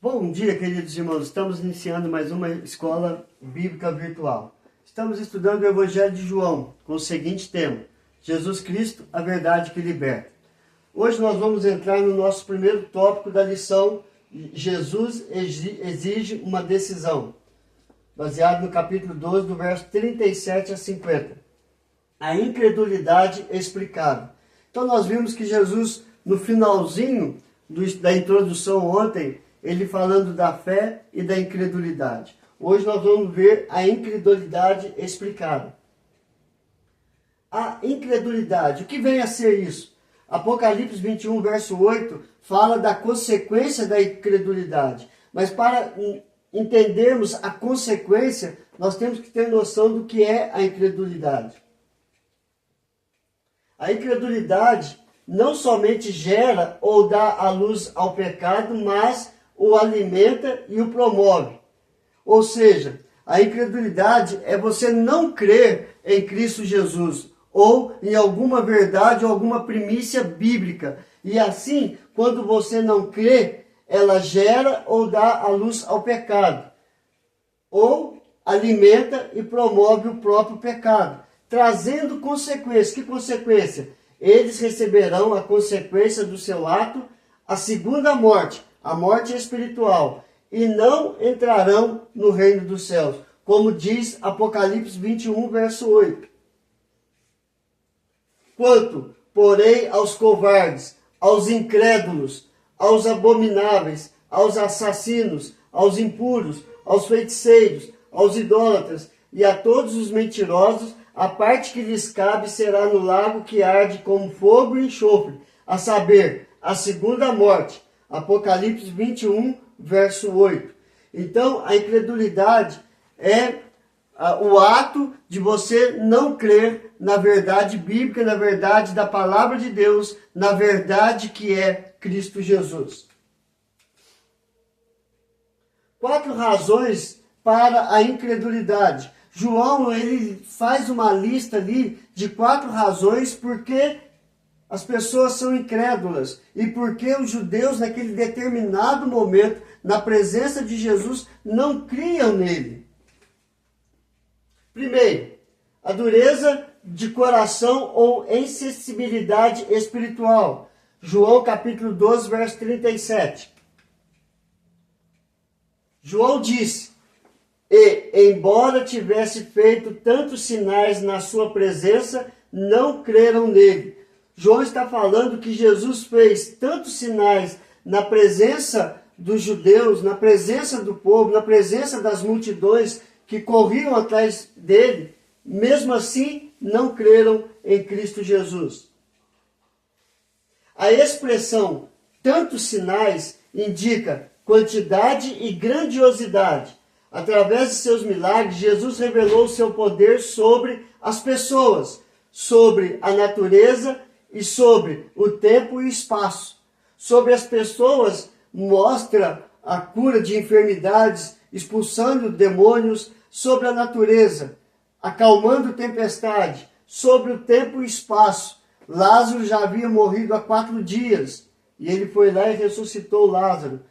Bom dia, queridos irmãos. Estamos iniciando mais uma escola bíblica virtual. Estamos estudando o Evangelho de João com o seguinte tema: Jesus Cristo, a verdade que liberta. Hoje nós vamos entrar no nosso primeiro tópico da lição: Jesus exige uma decisão, baseado no capítulo 12, do verso 37 a 50. A incredulidade explicada. Então nós vimos que Jesus, no finalzinho da introdução ontem, ele falando da fé e da incredulidade. Hoje nós vamos ver a incredulidade explicada. A incredulidade, o que vem a ser isso? Apocalipse 21, verso 8, fala da consequência da incredulidade. Mas para entendermos a consequência, nós temos que ter noção do que é a incredulidade. A incredulidade não somente gera ou dá a luz ao pecado, mas o alimenta e o promove. Ou seja, a incredulidade é você não crer em Cristo Jesus ou em alguma verdade ou alguma primícia bíblica. E assim, quando você não crê, ela gera ou dá a luz ao pecado, ou alimenta e promove o próprio pecado, trazendo consequências. Que consequência? Eles receberão a consequência do seu ato, a segunda morte, a morte espiritual, e não entrarão no reino dos céus, como diz Apocalipse 21, verso 8. Quanto, porém, aos covardes, aos incrédulos, aos abomináveis, aos assassinos, aos impuros, aos feiticeiros, aos idólatras e a todos os mentirosos, a parte que lhes cabe será no lago que arde como fogo e enxofre, a saber, a segunda morte. Apocalipse 21, verso 8. Então, a incredulidade é o ato de você não crer na verdade bíblica, na verdade da palavra de Deus, na verdade que é Cristo Jesus. 4 razões para a incredulidade. João, ele faz uma lista ali de 4 razões porque as pessoas são incrédulas e porque os judeus, naquele determinado momento, na presença de Jesus, não criam nele. Primeiro, a dureza de coração ou insensibilidade espiritual. João capítulo 12, verso 37. João disse: e, embora tivesse feito tantos sinais na sua presença, não creram nele. João está falando que Jesus fez tantos sinais na presença dos judeus, na presença do povo, na presença das multidões que corriam atrás dele, mesmo assim não creram em Cristo Jesus. A expressão tantos sinais indica quantidade e grandiosidade. Através de seus milagres, Jesus revelou o seu poder sobre as pessoas, sobre a natureza e sobre o tempo e o espaço. Sobre as pessoas, mostra a cura de enfermidades, expulsando demônios. Sobre a natureza, acalmando tempestade. Sobre o tempo e espaço, Lázaro já havia morrido há 4 dias, e ele foi lá e ressuscitou Lázaro.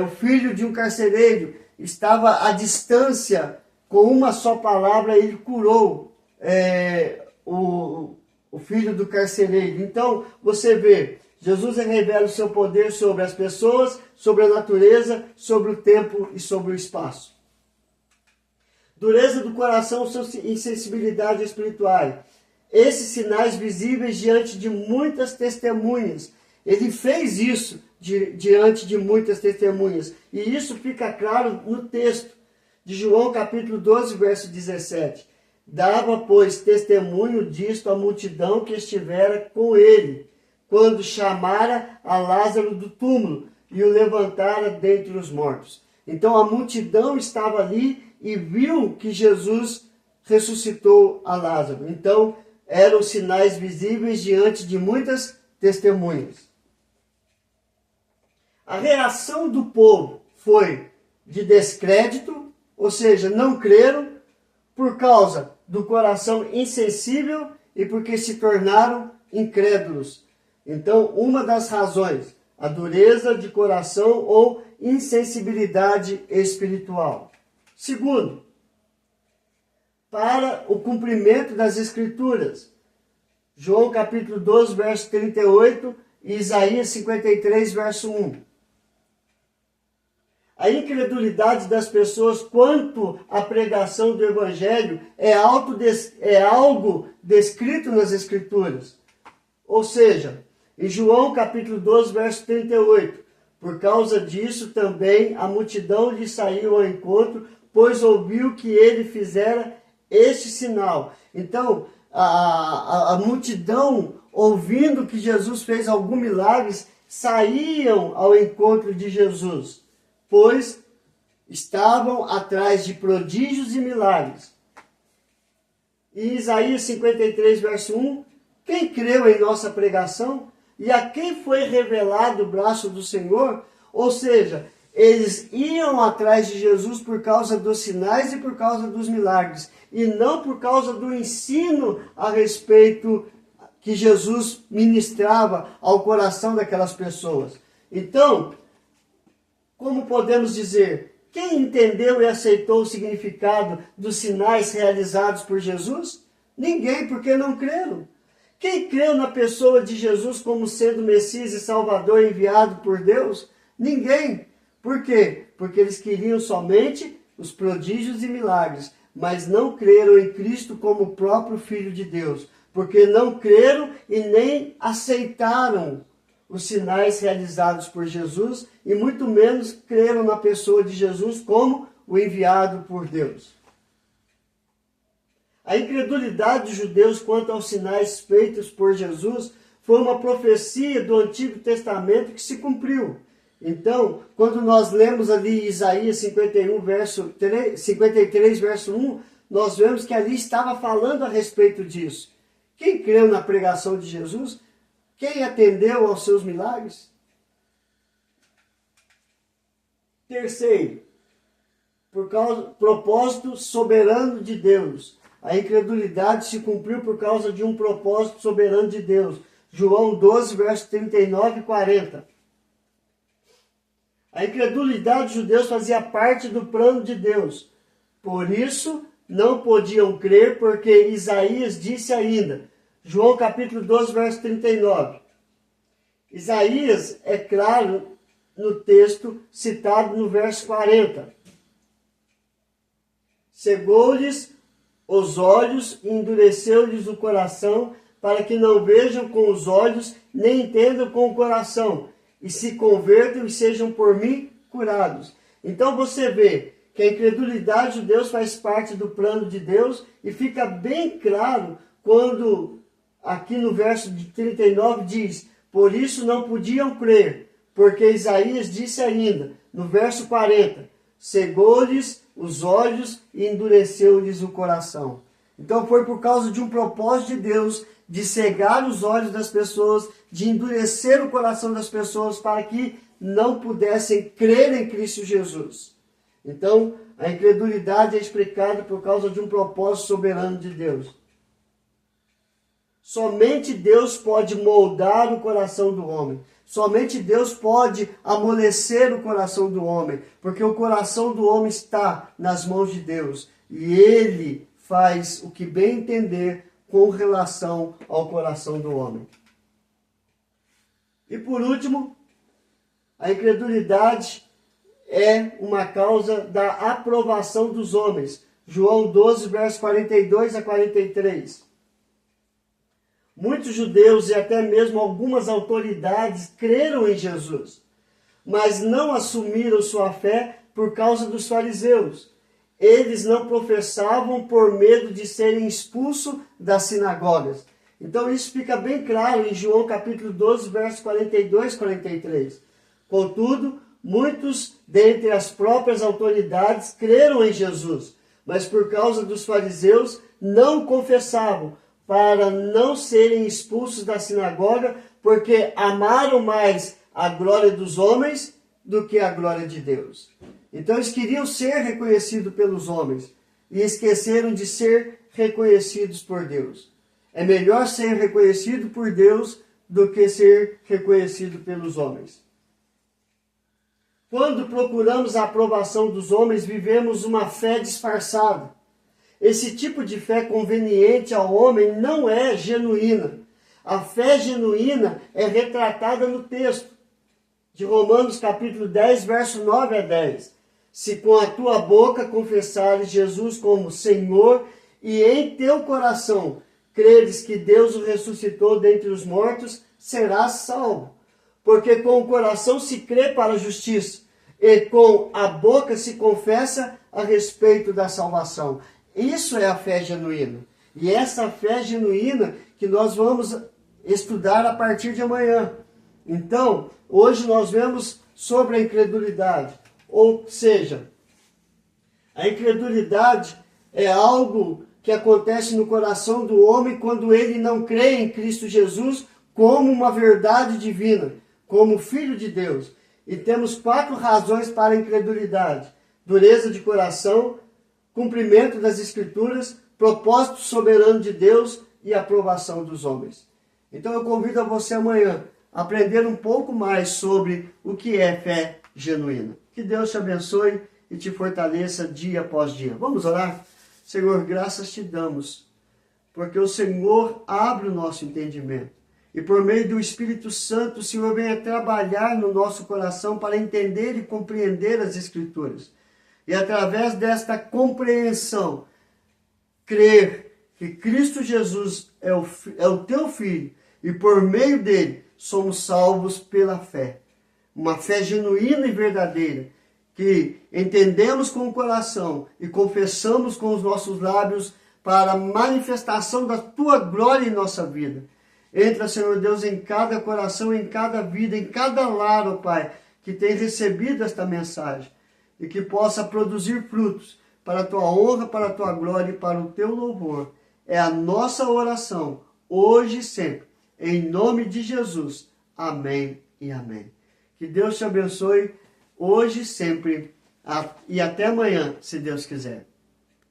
O filho de um carcereiro estava à distância, com uma só palavra ele curou o filho do carcereiro. Então, você vê, Jesus revela o seu poder sobre as pessoas, sobre a natureza, sobre o tempo e sobre o espaço. Dureza do coração, insensibilidade espiritual. Esses sinais visíveis diante de muitas testemunhas. Ele fez isso diante de muitas testemunhas. E isso fica claro no texto de João capítulo 12, verso 17. Dava, pois, testemunho disto à multidão que estivera com ele, quando chamara a Lázaro do túmulo e o levantara dentre os mortos. Então a multidão estava ali e viu que Jesus ressuscitou a Lázaro. Então eram sinais visíveis diante de muitas testemunhas. A reação do povo foi de descrédito, ou seja, não creram por causa do coração insensível e porque se tornaram incrédulos. Então, uma das razões, a dureza de coração ou insensibilidade espiritual. Segundo, para o cumprimento das Escrituras. João capítulo 12, verso 38 e Isaías 53, verso 1. A incredulidade das pessoas quanto à pregação do Evangelho é algo descrito nas Escrituras. Ou seja, em João capítulo 12, verso 38, por causa disso também a multidão lhe saiu ao encontro, pois ouviu que ele fizera este sinal. Então, a multidão, ouvindo que Jesus fez alguns milagres, saíam ao encontro de Jesus, pois estavam atrás de prodígios e milagres. Em Isaías 53, verso 1, quem creu em nossa pregação e a quem foi revelado o braço do Senhor? Ou seja, eles iam atrás de Jesus por causa dos sinais e por causa dos milagres, e não por causa do ensino a respeito que Jesus ministrava ao coração daquelas pessoas. Então, como podemos dizer, quem entendeu e aceitou o significado dos sinais realizados por Jesus? Ninguém, porque não creram. Quem creu na pessoa de Jesus como sendo Messias e Salvador enviado por Deus? Ninguém. Por quê? Porque eles queriam somente os prodígios e milagres, mas não creram em Cristo como o próprio Filho de Deus, porque não creram e nem aceitaram os sinais realizados por Jesus, e muito menos creram na pessoa de Jesus como o enviado por Deus. A incredulidade dos judeus quanto aos sinais feitos por Jesus foi uma profecia do Antigo Testamento que se cumpriu. Então, quando nós lemos ali Isaías 53, verso 1, nós vemos que ali estava falando a respeito disso. Quem creu na pregação de Jesus? Quem atendeu aos seus milagres? Terceiro, propósito soberano de Deus. A incredulidade se cumpriu por causa de um propósito soberano de Deus. João 12, versos 39 e 40. A incredulidade dos judeus fazia parte do plano de Deus. Por isso, não podiam crer, porque Isaías disse ainda. João capítulo 12, verso 39. Isaías é claro no texto citado no verso 40. Cegou-lhes os olhos e endureceu-lhes o coração, para que não vejam com os olhos, nem entendam com o coração, e se convertam e sejam por mim curados. Então você vê que a incredulidade de Deus faz parte do plano de Deus, e fica bem claro quando aqui no verso de 39 diz, por isso não podiam crer, porque Isaías disse ainda, no verso 40, cegou-lhes os olhos e endureceu-lhes o coração. Então foi por causa de um propósito de Deus, de cegar os olhos das pessoas, de endurecer o coração das pessoas para que não pudessem crer em Cristo Jesus. Então, a incredulidade é explicada por causa de um propósito soberano de Deus. Somente Deus pode moldar o coração do homem. Somente Deus pode amolecer o coração do homem, porque o coração do homem está nas mãos de Deus. E Ele faz o que bem entender com relação ao coração do homem. E por último, a incredulidade é uma causa da aprovação dos homens. João 12, versos 42 a 43. Muitos judeus e até mesmo algumas autoridades creram em Jesus, mas não assumiram sua fé por causa dos fariseus. Eles não professavam por medo de serem expulsos das sinagogas. Então isso fica bem claro em João capítulo 12, versos 42 e 43. Contudo, muitos dentre as próprias autoridades creram em Jesus, mas por causa dos fariseus não confessavam, para não serem expulsos da sinagoga, porque amaram mais a glória dos homens do que a glória de Deus. Então eles queriam ser reconhecidos pelos homens e esqueceram de ser reconhecidos por Deus. É melhor ser reconhecido por Deus do que ser reconhecido pelos homens. Quando procuramos a aprovação dos homens, vivemos uma fé disfarçada. Esse tipo de fé conveniente ao homem não é genuína. A fé genuína é retratada no texto de Romanos capítulo 10, verso 9 a 10. Se com a tua boca confessares Jesus como Senhor e em teu coração creres que Deus o ressuscitou dentre os mortos, serás salvo. Porque com o coração se crê para a justiça e com a boca se confessa a respeito da salvação. Isso é a fé genuína. E essa fé genuína que nós vamos estudar a partir de amanhã. Então, hoje nós vemos sobre a incredulidade. Ou seja, a incredulidade é algo que acontece no coração do homem quando ele não crê em Cristo Jesus como uma verdade divina, como Filho de Deus. E temos 4 razões para a incredulidade: dureza de coração, cumprimento das Escrituras, propósito soberano de Deus e aprovação dos homens. Então eu convido a você amanhã a aprender um pouco mais sobre o que é fé genuína. Que Deus te abençoe e te fortaleça dia após dia. Vamos orar? Senhor, graças te damos, porque o Senhor abre o nosso entendimento. E por meio do Espírito Santo, o Senhor venha trabalhar no nosso coração para entender e compreender as Escrituras. E através desta compreensão, crer que Cristo Jesus é o teu Filho e por meio dele somos salvos pela fé. Uma fé genuína e verdadeira, que entendemos com o coração e confessamos com os nossos lábios para a manifestação da tua glória em nossa vida. Entra, Senhor Deus, em cada coração, em cada vida, em cada lar, ó Pai, que tem recebido esta mensagem e que possa produzir frutos para a tua honra, para a tua glória e para o teu louvor. É a nossa oração, hoje e sempre, em nome de Jesus. Amém e amém. Que Deus te abençoe hoje e sempre, e até amanhã, se Deus quiser.